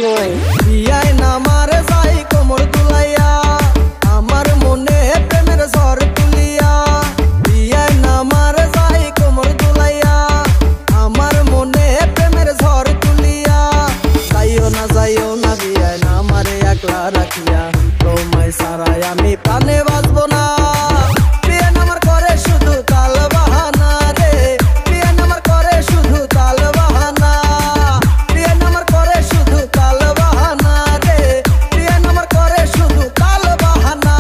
সময় বিয়ায় নামারে যাই কোমর তুলাইয়া আমার মনে প্রেমের ঝড় তুলিয়া বিয়ায় নামারে যাই কোমর তুলাইয়া আমার মনে প্রেমের ঝড় তুলিয়া যাইও না বিয়ায় নামারে একলা রাখিয়া তোমায় ছাড়াই আমি প্রাণে বাঁচবো না বিয়ে নামার করে শুধু তাল বাহানা রে বিয়ে নামার করে শুধু তাল বাহানা বিয়ে নামার করে শুধু তাল বাহানা রে বিয়ে নামার করে শুধু তাল বাহানা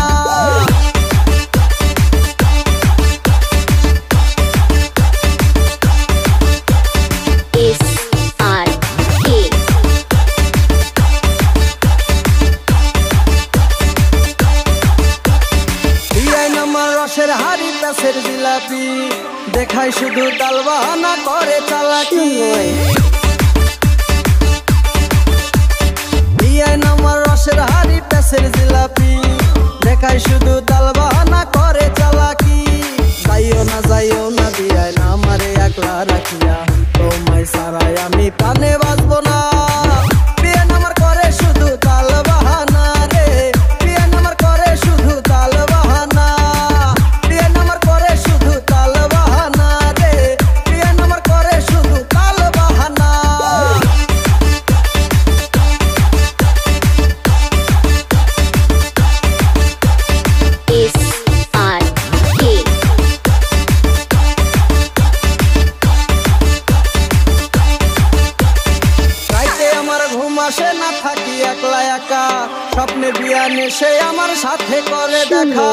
রসের হাড়ি প্যাসের জিলাপি দেখাই শুধু তাল বাহানা করে চালাকি বিয়ায় নামার রসের হাড়ি প্যাসের জিলাপি দেখাই শুধু তাল বাহানা করে চালাকি যাইও না বিয়ায় নামারে একলা রাখিয়া তোমায় ছাড়াই আমি প্রাণে বাঁচবো না বিয়ে নামার করে শুধু তাল বাহানা রে বিয়ে নামার করে শুধু তাল বাহানা আসে না থাকি একলা একা স্বপ্নে বিয়া নেশে আমার সাথে করে দেখা